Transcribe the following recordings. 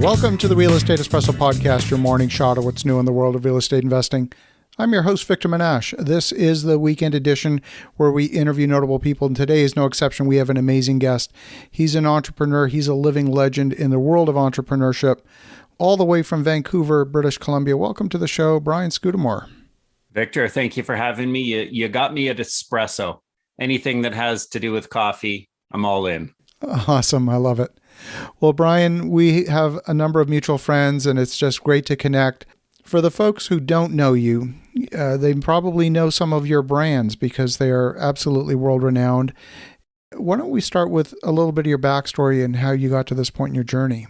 Welcome to the Real Estate Espresso Podcast, your morning shot of what's new in the world of real estate investing. I'm your host, Victor Menasce. This is the weekend edition where we interview notable people, and today is no exception. We have an amazing guest. He's an entrepreneur. He's a living legend in the world of entrepreneurship, all the way from Vancouver, British Columbia. Welcome to the show, Brian Scudamore. Victor, thank you for having me. You got me at espresso. Anything that has to do with coffee, I'm all in. Awesome. I love it. Well, Brian, we have a number of mutual friends, and it's just great to connect. For the folks who don't know you, they probably know some of your brands because they are absolutely world-renowned. Why don't we start with a little bit of your backstory and how you got to this point in your journey?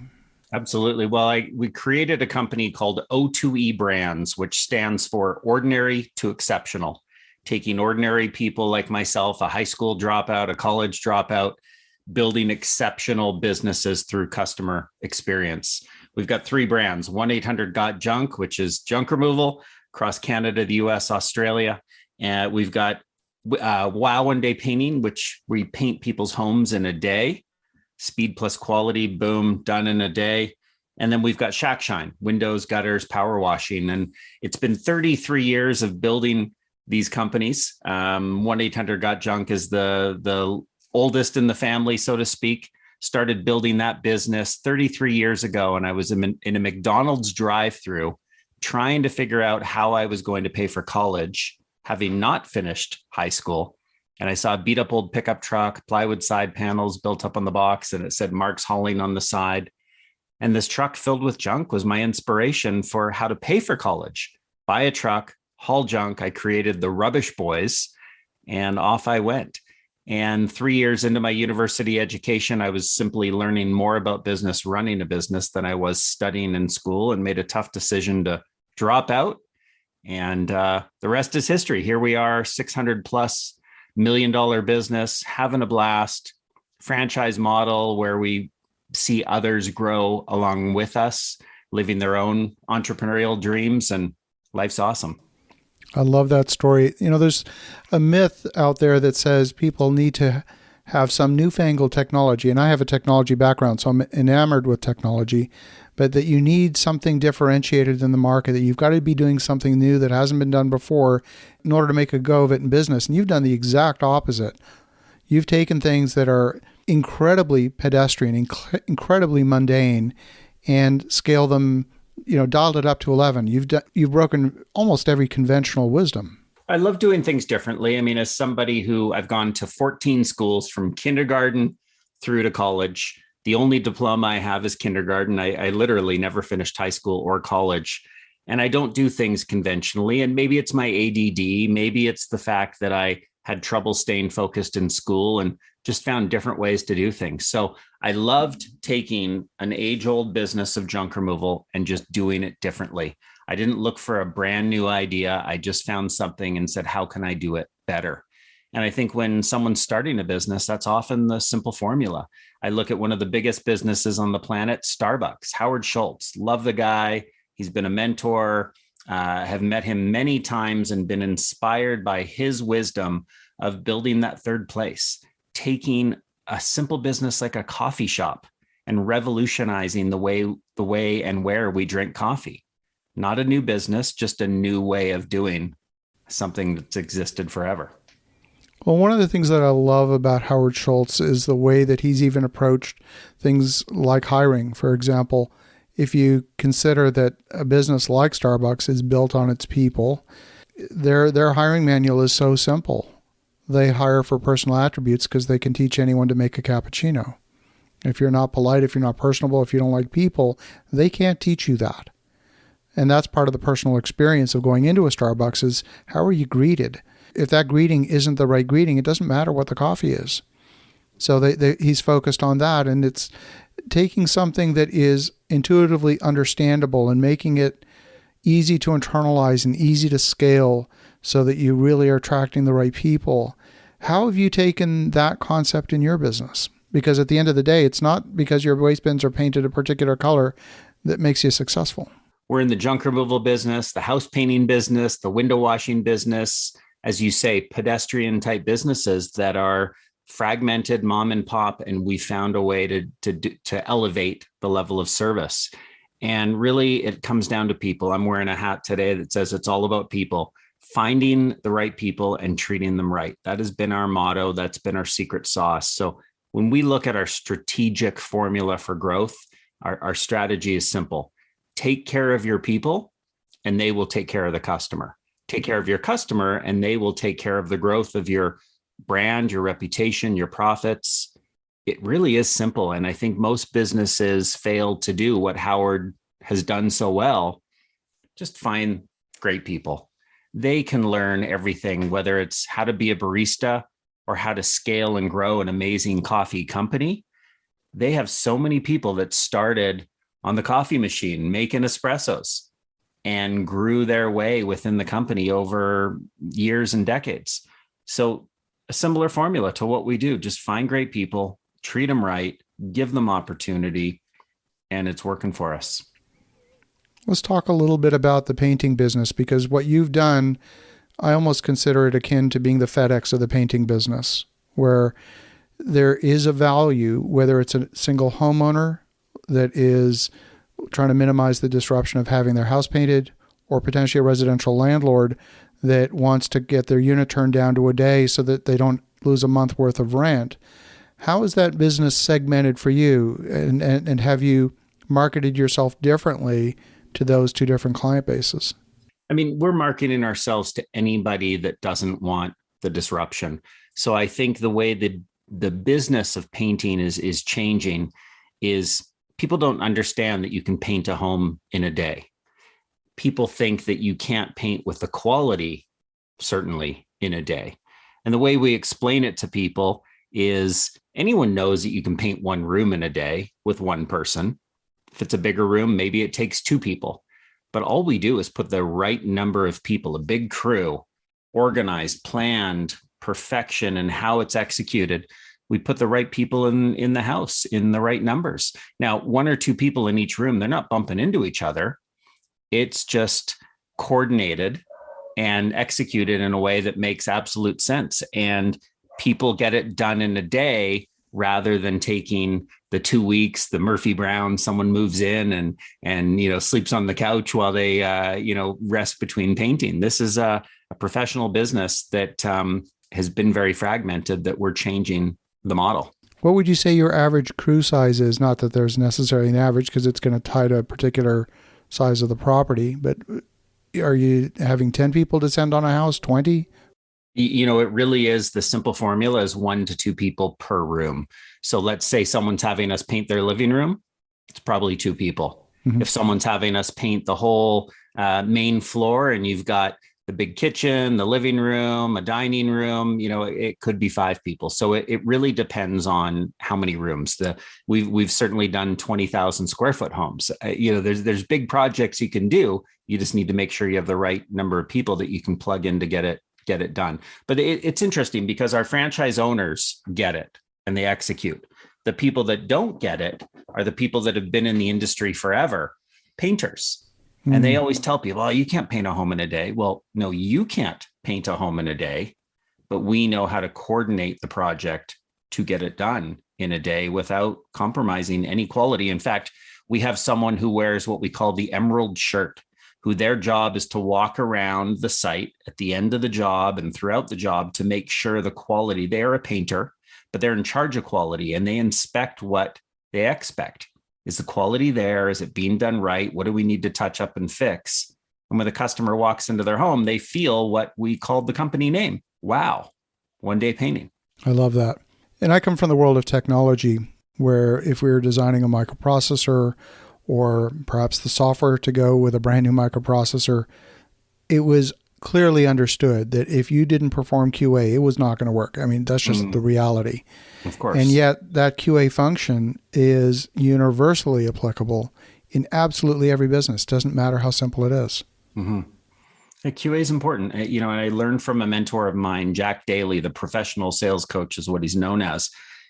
Absolutely. Well, we created a company called O2E Brands, which stands for Ordinary to Exceptional, taking ordinary people like myself, a high school dropout, a college dropout, building exceptional businesses through customer experience. We've got three brands: 1-800-GOT-JUNK, which is junk removal across Canada, the US, Australia. And we've got Wow One Day Painting, which we paint people's homes in a day. Speed plus quality, boom, done in a day. And then we've got Shack Shine, windows, gutters, power washing. And it's been 33 years of building these companies. 1-800-GOT-JUNK is the oldest in the family, so to speak. Started building that business 33 years ago. And I was in a McDonald's drive-through trying to figure out how I was going to pay for college, having not finished high school. And I saw a beat up old pickup truck, plywood side panels built up on the box, and it said Mark's Hauling on the side. And this truck filled with junk was my inspiration for how to pay for college. Buy a truck, haul junk. I created the Rubbish Boys, and off I went. And 3 years into my university education, I was simply learning more about business, running a business, than I was studying in school, and made a tough decision to drop out. And the rest is history. Here we are, $600+ million business, having a blast, franchise model where we see others grow along with us, living their own entrepreneurial dreams, and life's awesome. I love that story. You know, there's a myth out there that says people need to have some newfangled technology, and I have a technology background, so I'm enamored with technology, but that you need something differentiated in the market, that you've got to be doing something new that hasn't been done before in order to make a go of it in business. And you've done the exact opposite. You've taken things that are incredibly pedestrian, incredibly mundane, and scale them, dialed it up to 11. You've broken almost every conventional wisdom. I love doing things differently. I mean, as somebody who I've gone to 14 schools from kindergarten through to college, the only diploma I have is kindergarten. I literally never finished high school or college, and I don't do things conventionally. And maybe it's my ADD. Maybe it's the fact that I had trouble staying focused in school and just found different ways to do things. So I loved taking an age-old business of junk removal and just doing it differently. I didn't look for a brand new idea. I just found something and said, how can I do it better? And I think when someone's starting a business, that's often the simple formula. I look at one of the biggest businesses on the planet, Starbucks, Howard Schultz. Love the guy. He's been a mentor. Have met him many times and been inspired by his wisdom of building that third place, taking a simple business like a coffee shop and revolutionizing the way and where we drink coffee. Not a new business, just a new way of doing something that's existed forever. Well, one of the things that I love about Howard Schultz is the way that he's even approached things like hiring. For example, if you consider that a business like Starbucks is built on its people, their hiring manual is so simple. They hire for personal attributes because they can teach anyone to make a cappuccino. If you're not polite, if you're not personable, if you don't like people, they can't teach you that. And that's part of the personal experience of going into a Starbucks is how are you greeted? If that greeting isn't the right greeting, it doesn't matter what the coffee is. So he's focused on that, and it's taking something that is intuitively understandable and making it easy to internalize and easy to scale so that you really are attracting the right people. How have you taken that concept in your business? Because at the end of the day, it's not because your waste bins are painted a particular color that makes you successful. We're in the junk removal business, the house painting business, the window washing business, as you say, pedestrian type businesses that are fragmented mom and pop, and we found a way to elevate the level of service. And really, it comes down to people. I'm wearing a hat today that says it's all about people, finding the right people and treating them right. That has been our motto. That's been our secret sauce. So when we look at our strategic formula for growth, our strategy is simple. Take care of your people, and they will take care of the customer. Take care of your customer, and they will take care of the growth of your brand, your reputation, your profits. It really is simple. And I think most businesses fail to do what Howard has done so well. Just find great people. They can learn everything, whether it's how to be a barista or how to scale and grow an amazing coffee company. They have so many people that started on the coffee machine making espressos and grew their way within the company over years and decades. So a similar formula to what we do, just find great people, treat them right, give them opportunity, and it's working for us. Let's talk a little bit about the painting business, because what you've done, I almost consider it akin to being the FedEx of the painting business, where there is a value, whether it's a single homeowner that is trying to minimize the disruption of having their house painted, or potentially a residential landlord that wants to get their unit turned down to a day so that they don't lose a month worth of rent. How is that business segmented for you? And have you marketed yourself differently to those two different client bases? I mean, we're marketing ourselves to anybody that doesn't want the disruption. So I think the way that the business of painting is changing is people don't understand that you can paint a home in a day. People think that you can't paint with the quality, certainly, in a day. And the way we explain it to people is anyone knows that you can paint one room in a day with one person. If it's a bigger room, maybe it takes two people. But all we do is put the right number of people, a big crew, organized, planned, perfection, and how it's executed. We put the right people in the house in the right numbers. Now, one or two people in each room, they're not bumping into each other. It's just coordinated and executed in a way that makes absolute sense. And people get it done in a day rather than taking the 2 weeks, the Murphy Brown, someone moves in and sleeps on the couch while they rest between painting. This is a professional business that has been very fragmented, that we're changing the model. What would you say your average crew size is? Not that there's necessarily an average, because it's going to tie to a particular size of the property, but are you having 10 people descend on a house, 20? It really is, the simple formula is 1 to 2 people per room. So let's say someone's having us paint their living room, it's probably 2 people. Mm-hmm. If someone's having us paint the whole main floor, and you've got the big kitchen, the living room, a dining room, it could be 5 people. So it really depends on how many rooms. We've certainly done 20,000 square foot homes. There's big projects you can do. You just need to make sure you have the right number of people that you can plug in to get it done. But it's interesting because our franchise owners get it and they execute. The people that don't get it are the people that have been in the industry forever, painters. And they always tell people, oh, you can't paint a home in a day. Well, no, you can't paint a home in a day, but we know how to coordinate the project to get it done in a day without compromising any quality. In fact, we have someone who wears what we call the emerald shirt, who their job is to walk around the site at the end of the job and throughout the job to make sure the quality. They are a painter, but they're in charge of quality, and they inspect what they expect. Is the quality there? Is it being done right? What do we need to touch up and fix? And when the customer walks into their home, they feel what we called the company name. Wow. One Day Painting. I love that. And I come from the world of technology, where if we were designing a microprocessor or perhaps the software to go with a brand new microprocessor, it was clearly understood that if you didn't perform QA, it was not going to work. I mean, that's just the reality. Of course. And yet that QA function is universally applicable in absolutely every business. Doesn't matter how simple it is. Mm-hmm. QA is important. And I learned from a mentor of mine, Jack Daly, the professional sales coach is what he's known as,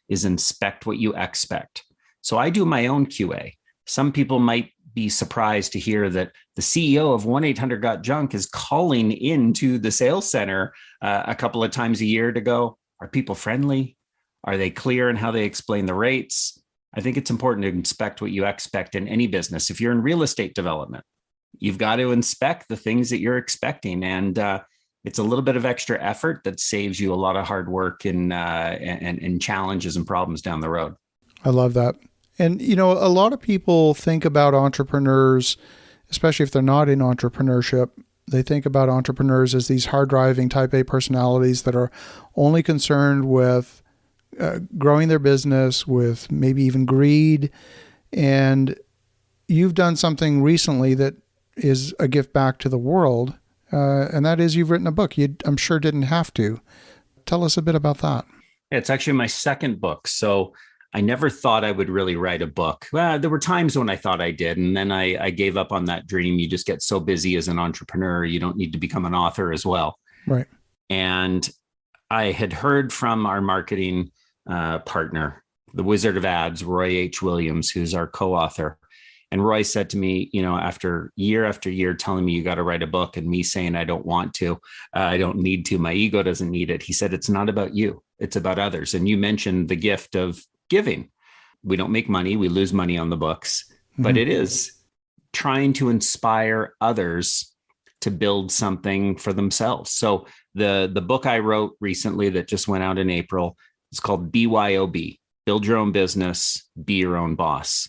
is inspect what you expect. So I do my own QA. Some people might be surprised to hear that the CEO of 1-800-GOT-JUNK is calling into the sales center a couple of times a year to go, are people friendly? Are they clear in how they explain the rates? I think it's important to inspect what you expect in any business. If you're in real estate development, you've got to inspect the things that you're expecting. And it's a little bit of extra effort that saves you a lot of hard work and challenges and problems down the road. I love that. And, a lot of people think about entrepreneurs, especially if they're not in entrepreneurship, they think about entrepreneurs as these hard-driving type A personalities that are only concerned with growing their business, with maybe even greed. And you've done something recently that is a gift back to the world, and that is you've written a book. You, I'm sure, didn't have to. Tell us a bit about that. It's actually my second book. So I never thought I would really write a book. Well, there were times when I thought I did, and then I gave up on that dream. You just get so busy as an entrepreneur, you don't need to become an author as well. Right. And I had heard from our marketing partner, the Wizard of Ads, Roy H. Williams, who's our co-author. And Roy said to me, after year telling me you got to write a book and me saying I don't want to, I don't need to, my ego doesn't need it. He said, it's not about you, it's about others. And you mentioned the gift of giving. We don't make money, we lose money on the books, but it is trying to inspire others to build something for themselves. So the book I wrote recently that just went out in April, it's called BYOB, Build Your Own Business, Be Your Own Boss.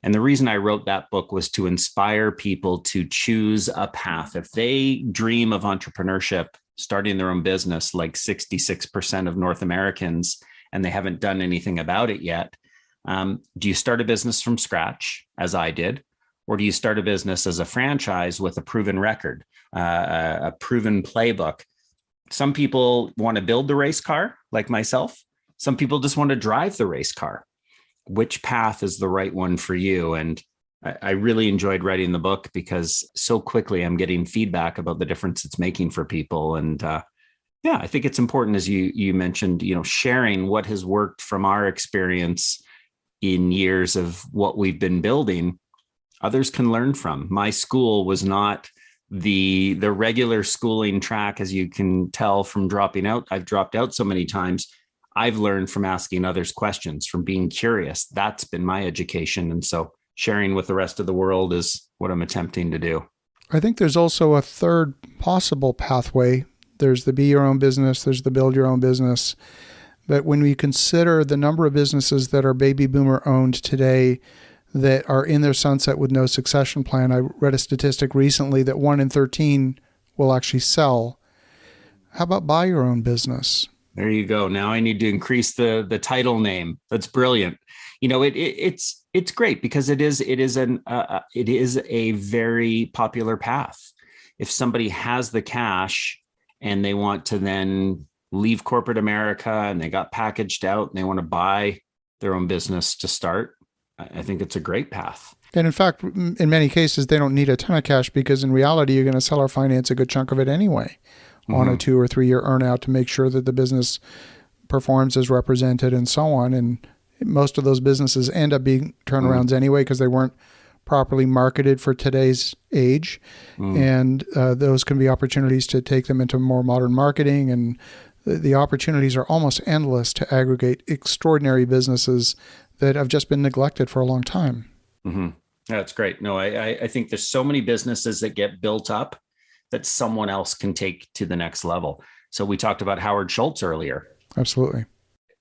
And the reason I wrote that book was to inspire people to choose a path. If they dream of entrepreneurship, starting their own business, like 66% of North Americans, and they haven't done anything about it yet, do you start a business from scratch, as I did? Or do you start a business as a franchise with a proven record, a proven playbook? Some people want to build the race car, like myself. Some people just want to drive the race car. Which path is the right one for you? And I really enjoyed writing the book because so quickly I'm getting feedback about the difference it's making for people. And I think it's important, as you mentioned, sharing what has worked from our experience in years of what we've been building, others can learn from. My school was not the regular schooling track, as you can tell from dropping out. I've dropped out so many times. I've learned from asking others questions, from being curious. That's been my education. And so sharing with the rest of the world is what I'm attempting to do. I think there's also a third possible pathway. There's the be your own business, there's the build your own business. But when we consider the number of businesses that are baby boomer owned today that are in their sunset with no succession plan, I read a statistic recently that 1 in 13 will actually sell. How about buy your own business? There you go. Now I need to increase the title name. That's brilliant. It's great because it is a very popular path. If somebody has the cash and they want to then leave corporate America and they got packaged out and they want to buy their own business to start, I think it's a great path. And in fact, in many cases, they don't need a ton of cash because in reality, you're going to sell or finance a good chunk of it anyway on a 2 or 3 year earn out to make sure that the business performs as represented and so on. And most of those businesses end up being turnarounds anyway because they weren't properly marketed for today's age. And those can be opportunities to take them into more modern marketing. And the opportunities are almost endless to aggregate extraordinary businesses that have just been neglected for a long time. That's great. No, I think there's so many businesses that get built up that someone else can take to the next level. So we talked about Howard Schultz earlier. Absolutely.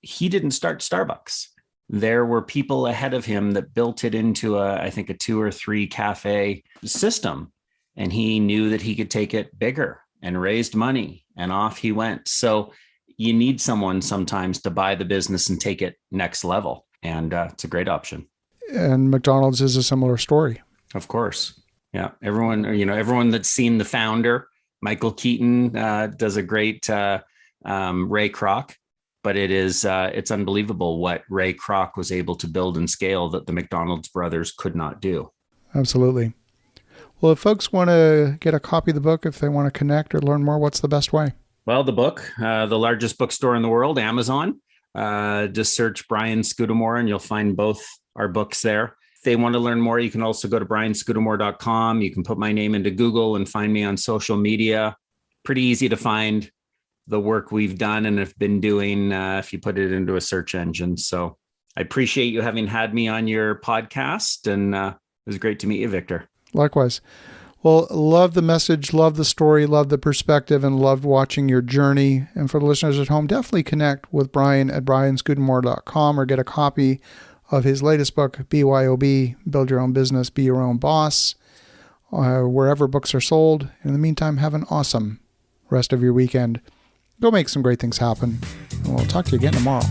He didn't start Starbucks. There were people ahead of him that built it into I think a 2 or 3 cafe system. And he knew that he could take it bigger and raised money and off he went. So you need someone sometimes to buy the business and take it next level. And it's a great option. And McDonald's is a similar story. Of course. Yeah. Everyone that's seen The Founder, Michael Keaton does a great Ray Kroc, but it's unbelievable what Ray Kroc was able to build and scale that the McDonald's brothers could not do. Absolutely. Well, if folks want to get a copy of the book, if they want to connect or learn more, what's the best way? Well, the book, the largest bookstore in the world, Amazon. Just search Brian Scudamore and you'll find both our books there. If they want to learn more, you can also go to brianscudamore.com. You can put my name into Google and find me on social media. Pretty easy to find. the work we've done and have been doing if you put it into a search engine. So I appreciate you having had me on your podcast, and it was great to meet you, Victor. Likewise. Well, love the message, love the story, love the perspective, and loved watching your journey. And for the listeners at home, definitely connect with Brian at brianscudamore.com or get a copy of his latest book, BYOB, Build Your Own Business, Be Your Own Boss, wherever books are sold. In the meantime, have an awesome rest of your weekend. Go make some great things happen. And we'll talk to you again tomorrow.